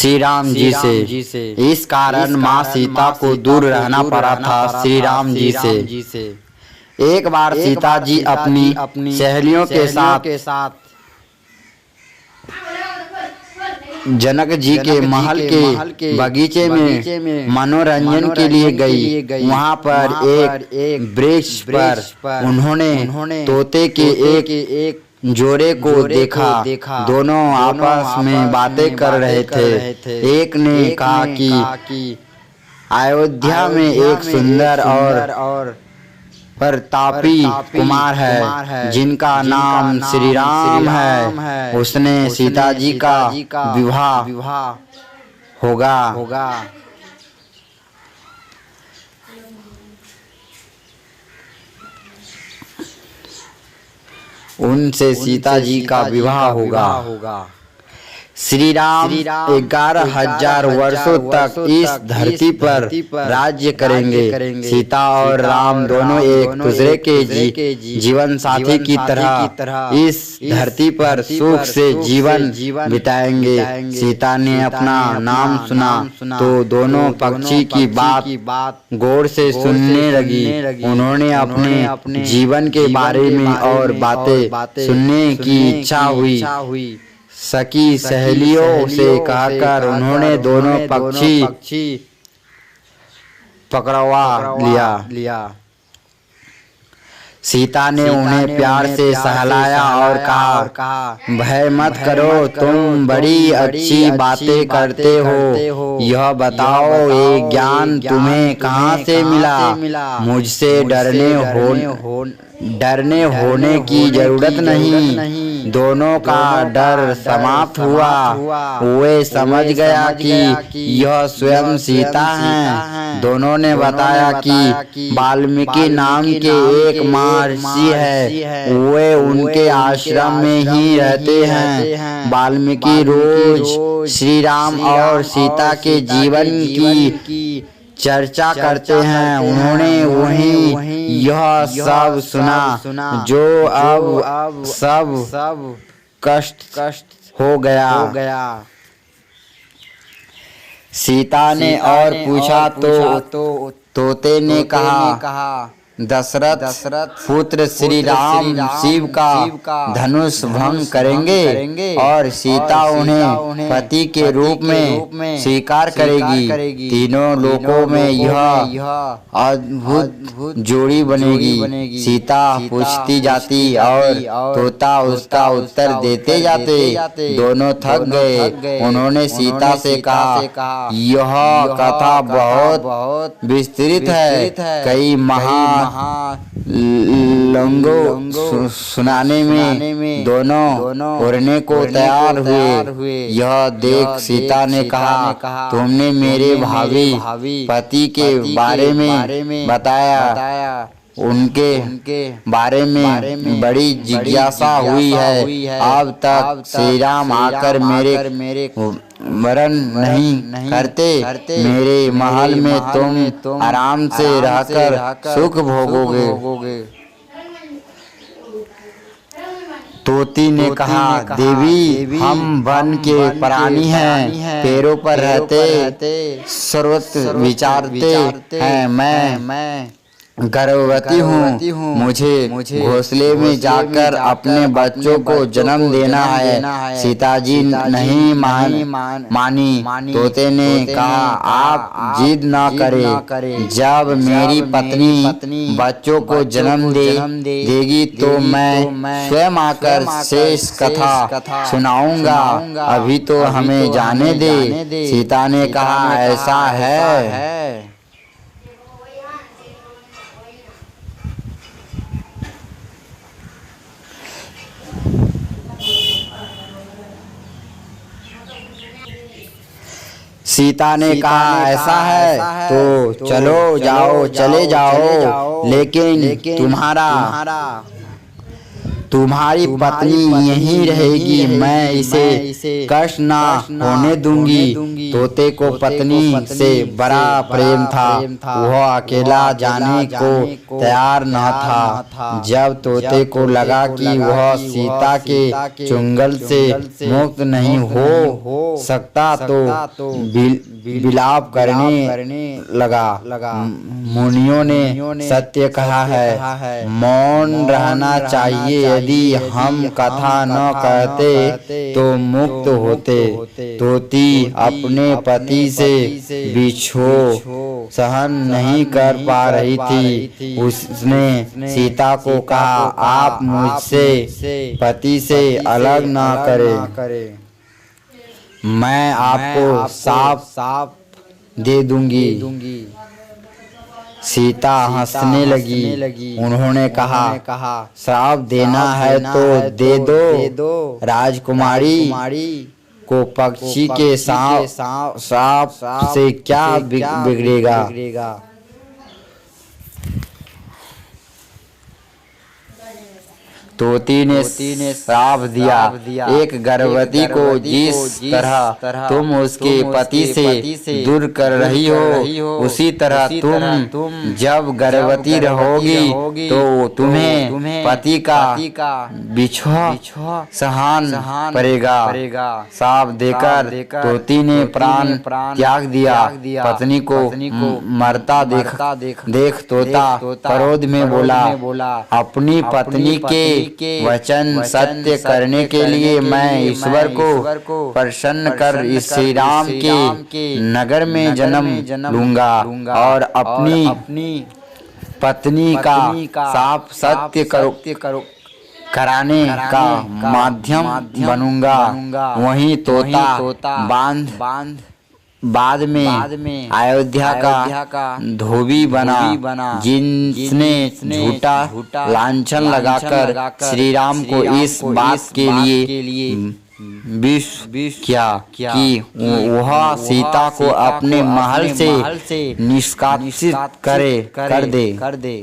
श्री राम जी से। इस कारण माँ सीता को दूर रहना पड़ा था श्री राम जी से। एक बार सीता जी अपनी सहेलियों के साथ जनक जी के महल के बगीचे में मनोरंजन के लिए गई। वहाँ पर एक वृक्ष पर उन्होंने तोते के एक जोड़े को देखा। दोनों आपस में बातें कर रहे थे। एक ने कहा कि अयोध्या में एक सुंदर और प्रतापी कुमार है जिनका नाम श्री राम है। उसने सीता जी का विवाह होगा। उनसे सीता जी का विवाह होगा। श्री राम 11,000 वर्षों तक इस धरती पर राज्य करेंगे। सीता और राम दोनों एक दूसरे के जीवन साथी की तरह इस धरती पर सुख से जीवन बिताएंगे। सीता ने अपना नाम सुना तो दोनों पक्षी की बात गौर से सुनने लगी। उन्होंने अपने जीवन के बारे में और बातें सुनने की इच्छा हुई। सखी सहेलियों से कहकर उन्होंने दोनों पक्षी पकड़वा लिया। सीता ने उन्हें प्यार से सहलाया और कहा, भय मत करो, तुम बड़ी अच्छी बातें करते हो। यह बताओ ये ज्ञान तुम्हें कहाँ से मिला? मुझसे डरने होने की जरूरत नहीं। दोनों का डर समाप्त हुआ। वे समझ गया कि यह स्वयं सीता हैं। दोनों ने बताया कि वाल्मीकि नाम के एक महर्षि है। वे उनके आश्रम में ही रहते हैं। वाल्मीकि रोज श्री राम और सीता के जीवन की चर्चा करते हैं। उन्होंने वहीं यह सब सुना जो अब सब कष्ट हो गया। सीता ने और पूछा तो तोते ने कहा, दशरथ पुत्र श्री राम शिव का धनुष भंग करेंगे और सीता उन्हें पति के रूप में स्वीकार करेगी। तीनों लोकों में यह अद्भुत जोड़ी बनेगी। सीता पूछती जाती और तोता उसका उत्तर देते जाते। दोनों थक गए। उन्होंने सीता से कहा, यह कथा बहुत विस्तृत है। कई लंगो सुनाने में दोनों उड़ने को तैयार हुए। यह देख सीता ने कहा, तुमने मेरे भावी पति के बारे में बताया। उनके बारे में बड़ी जिज्ञासा हुई है। अब तक श्री राम आकर मेरे वरण नहीं करते। मेरे महल में तुम आराम से रहकर सुख भोगोगे। तोती ने कहा, देवी हम वन के प्राणी हैं, पेड़ों पर रहते सर्वत्र विचारते हैं। मैं गर्भवती हूँ। मुझे घोंसले में जाकर अपने बच्चों को जन्म देना है। सीता जी नहीं मानी। तोते ने कहा, आप जिद ना करें। जब मेरी पत्नी बच्चों को जन्म देगी तो मैं स्वयं आकर शेष कथा सुनाऊंगा। अभी तो हमें जाने दे। सीता ने कहा, ऐसा है। सीता ने कहा, ऐसा है तो चले जाओ। लेकिन तुम्हारी पत्नी यहीं रहेगी, मैं इसे कष्ट ना होने दूंगी। तोते को पत्नी से बड़ा प्रेम था, वह अकेला जाने को तैयार न था। जब तोते को लगा कि वह सीता के चुंगल से मुक्त नहीं हो सकता तो विलाप करने लगा। मुनियों ने सत्य कहा है, मौन रहना चाहिए। यदि हम कथा न कहते तो मुक्त होते। तोती अपने पति से बिछोह सहन नहीं कर पा रही थी। उसने सीता को कहा, आप मुझसे पति से अलग न करें, मैं आपको साफ दे दूंगी। सीता हंसने लगी। उन्होंने कहा, श्राप देना है तो दे दो। राजकुमारी को पक्षी के श्राप से क्या बिगड़ेगा। तोती ने श्राप दिया, एक गर्भवती को जिस तरह तुम उसके पति से दूर कर रही हो, उसी तरह तुम जब गर्भवती रहोगी तो तुम्हें पति का बिछोह सहन पड़ेगा। श्राप देकर तोती ने प्राण त्याग दिया। पत्नी को मरता देख तोता क्रोध में बोला, अपनी पत्नी के वचन सत्य करने के लिए मैं ईश्वर को प्रसन्न कर इस श्री राम के नगर में जन्म लूंगा और अपनी पत्नी का साफ सत्य कराने का माध्यम बनूंगा। वहीं तोता बाद में अयोध्या का धोबी बना, जिसने झूठा लांछन लगाकर श्री राम को इस बात के लिए विष किया कि वह सीता को अपने महल से निष्कासित कर दे।